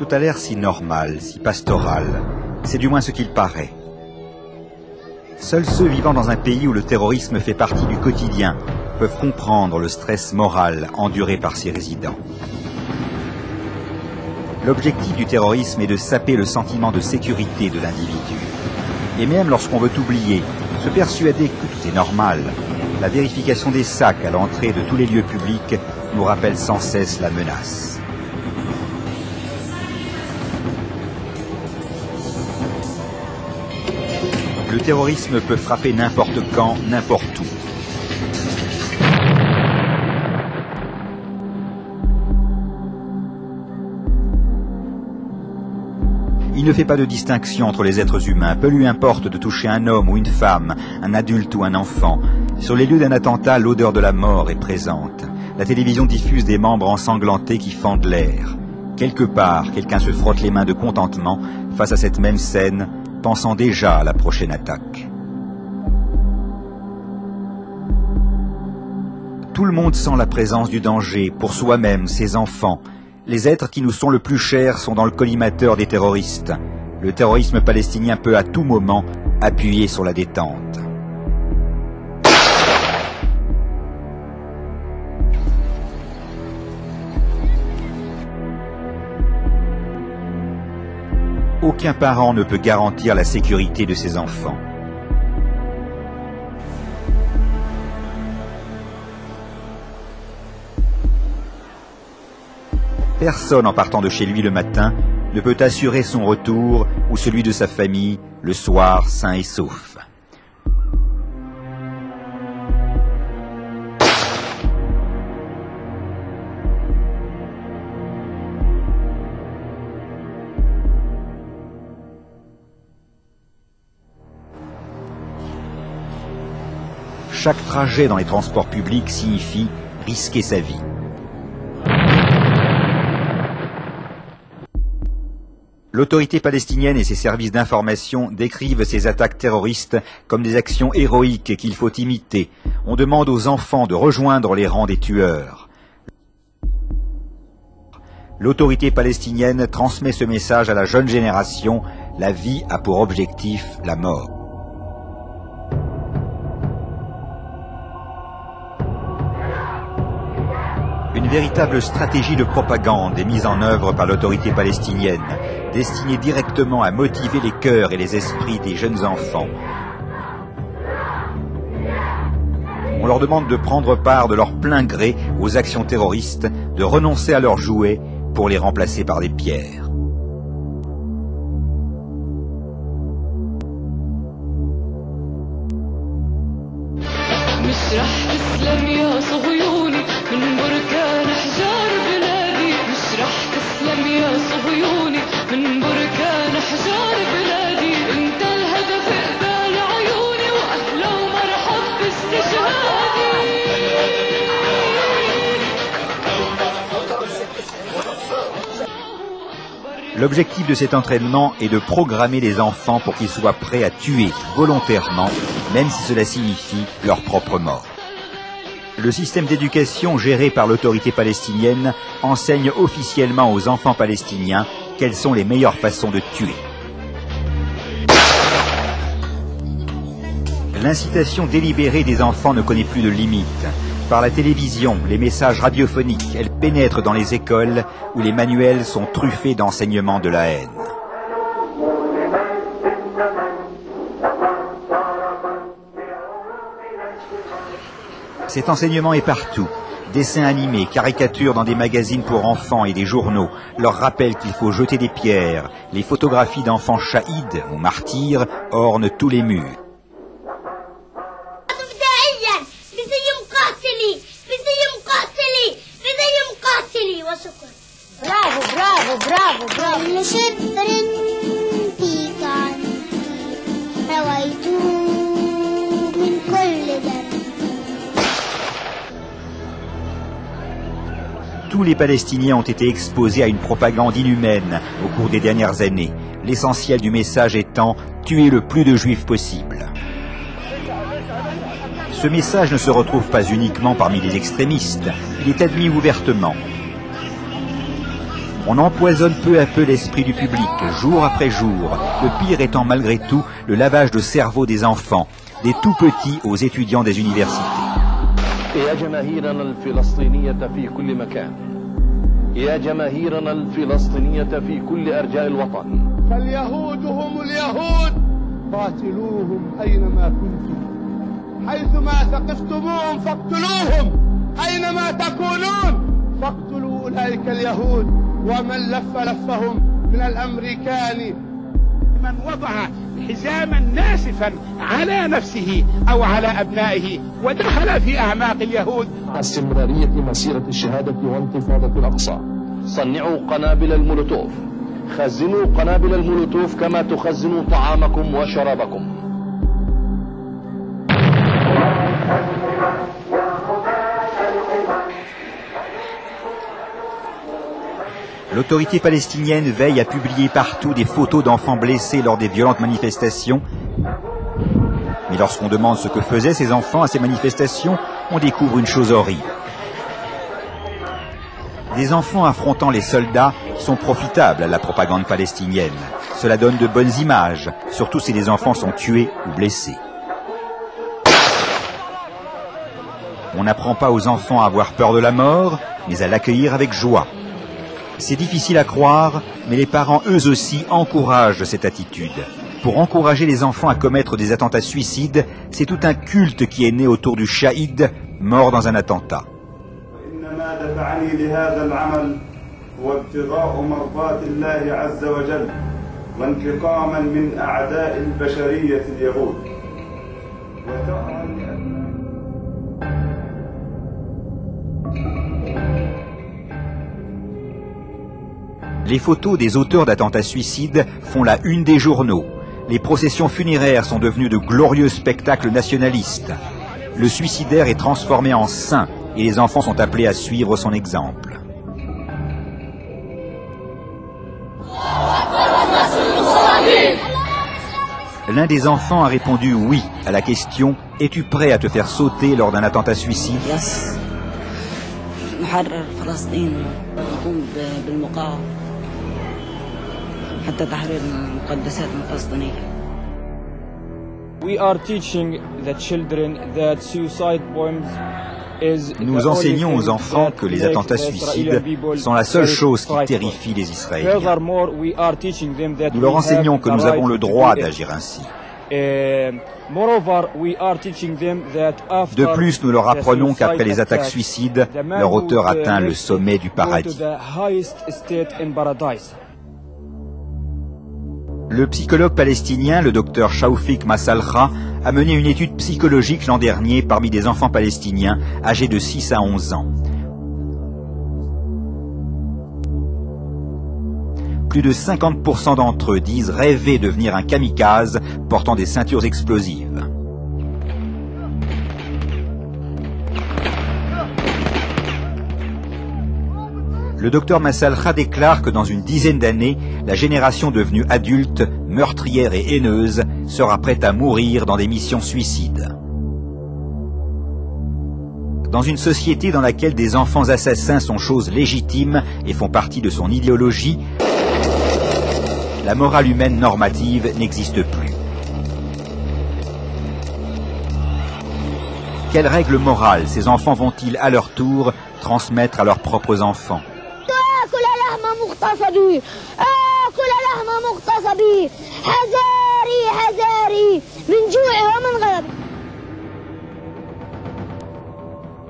Tout a l'air si normal, si pastoral. C'est du moins ce qu'il paraît. Seuls ceux vivant dans un pays où le terrorisme fait partie du quotidien peuvent comprendre le stress moral enduré par ses résidents. L'objectif du terrorisme est de saper le sentiment de sécurité de l'individu. Et même lorsqu'on veut oublier, se persuader que tout est normal, la vérification des sacs à l'entrée de tous les lieux publics nous rappelle sans cesse la menace. Le terrorisme peut frapper n'importe quand, n'importe où. Il ne fait pas de distinction entre les êtres humains, peu lui importe de toucher un homme ou une femme, un adulte ou un enfant. Sur les lieux d'un attentat, l'odeur de la mort est présente. La télévision diffuse des membres ensanglantés qui fendent l'air. Quelque part, quelqu'un se frotte les mains de contentement face à cette même scène, pensant déjà à la prochaine attaque. Tout le monde sent la présence du danger, pour soi-même, ses enfants. Les êtres qui nous sont le plus chers sont dans le collimateur des terroristes. Le terrorisme palestinien peut à tout moment appuyer sur la détente. Aucun parent ne peut garantir la sécurité de ses enfants. Personne en partant de chez lui le matin ne peut assurer son retour ou celui de sa famille le soir sain et sauf. Chaque trajet dans les transports publics signifie risquer sa vie. L'autorité palestinienne et ses services d'information décrivent ces attaques terroristes comme des actions héroïques qu'il faut imiter. On demande aux enfants de rejoindre les rangs des tueurs. L'autorité palestinienne transmet ce message à la jeune génération. La vie a pour objectif la mort. Une véritable stratégie de propagande est mise en œuvre par l'autorité palestinienne, destinée directement à motiver les cœurs et les esprits des jeunes enfants. On leur demande de prendre part de leur plein gré aux actions terroristes, de renoncer à leurs jouets pour les remplacer par des pierres. L'objectif de cet entraînement est de programmer les enfants pour qu'ils soient prêts à tuer volontairement, même si cela signifie leur propre mort. Le système d'éducation géré par l'autorité palestinienne enseigne officiellement aux enfants palestiniens quelles sont les meilleures façons de tuer. L'incitation délibérée des enfants ne connaît plus de limites. Par la télévision, les messages radiophoniques, elles pénètrent dans les écoles où les manuels sont truffés d'enseignements de la haine. Cet enseignement est partout. Dessins animés, caricatures dans des magazines pour enfants et des journaux leur rappellent qu'il faut jeter des pierres. Les photographies d'enfants shahids ou martyrs ornent tous les murs. Bravo, bravo, bravo. Tous les Palestiniens ont été exposés à une propagande inhumaine au cours des dernières années. L'essentiel du message étant « tuer le plus de juifs possible ». Ce message ne se retrouve pas uniquement parmi les extrémistes, il est admis ouvertement. On empoisonne peu à peu l'esprit du public, jour après jour, le pire étant malgré tout le lavage de cerveau des enfants, des tout petits aux étudiants des universités. يا جماهيرنا الفلسطينية في كل مكان يا جماهيرنا الفلسطينية في كل أرجاء الوطن فاليهود هم اليهود قاتلوهم أينما كنتم حيثما ثقفتموهم فاقتلوهم أينما تكونون فاقتلوا أولئك اليهود ومن لفهم من الأمريكان من وضع حزاما ناسفا على نفسه أو على أبنائه ودخل في أعماق اليهود. استمرارية مسيرة الشهادة وانتفاضة الأقصى. صنعوا قنابل المولوتوف، خزنوا قنابل المولوتوف كما تخزنوا طعامكم وشرابكم. L'autorité palestinienne veille à publier partout des photos d'enfants blessés lors des violentes manifestations. Mais lorsqu'on demande ce que faisaient ces enfants à ces manifestations, on découvre une chose horrible. Des enfants affrontant les soldats sont profitables à la propagande palestinienne. Cela donne de bonnes images, surtout si les enfants sont tués ou blessés. On n'apprend pas aux enfants à avoir peur de la mort, mais à l'accueillir avec joie. C'est difficile à croire, mais les parents eux aussi encouragent cette attitude. Pour encourager les enfants à commettre des attentats suicides, c'est tout un culte qui est né autour du shahid, mort dans un attentat. Les photos des auteurs d'attentats suicides font la une des journaux. Les processions funéraires sont devenues de glorieux spectacles nationalistes. Le suicidaire est transformé en saint et les enfants sont appelés à suivre son exemple. L'un des enfants a répondu oui à la question « Es-tu prêt à te faire sauter lors d'un attentat suicide ?» Nous enseignons aux enfants que les attentats suicides sont la seule chose qui terrifie les Israéliens. Nous leur enseignons que nous avons le droit d'agir ainsi. De plus, nous leur apprenons qu'après les attaques suicides, leur auteur atteint le sommet du paradis. Le psychologue palestinien, le docteur Shaoufik Massalcha, a mené une étude psychologique l'an dernier parmi des enfants palestiniens âgés de 6 à 11 ans. Plus de 50% d'entre eux disent rêver de devenir un kamikaze portant des ceintures explosives. Le docteur Massalcha déclare que dans une dizaine d'années, la génération devenue adulte, meurtrière et haineuse sera prête à mourir dans des missions suicides. Dans une société dans laquelle des enfants assassins sont choses légitimes et font partie de son idéologie, la morale humaine normative n'existe plus. Quelles règles morales ces enfants vont-ils à leur tour transmettre à leurs propres enfants ?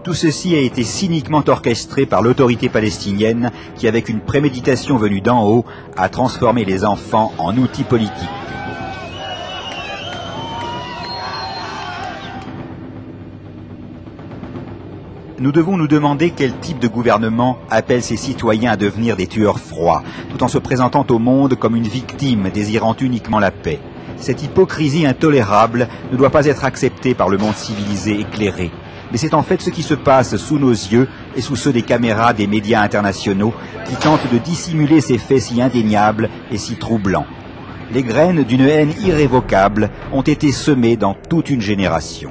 Tout ceci a été cyniquement orchestré par l'autorité palestinienne qui, avec une préméditation venue d'en haut, a transformé les enfants en outils politiques. Nous devons nous demander quel type de gouvernement appelle ses citoyens à devenir des tueurs froids, tout en se présentant au monde comme une victime désirant uniquement la paix. Cette hypocrisie intolérable ne doit pas être acceptée par le monde civilisé éclairé. Mais c'est en fait ce qui se passe sous nos yeux et sous ceux des caméras des médias internationaux qui tentent de dissimuler ces faits si indéniables et si troublants. Les graines d'une haine irrévocable ont été semées dans toute une génération.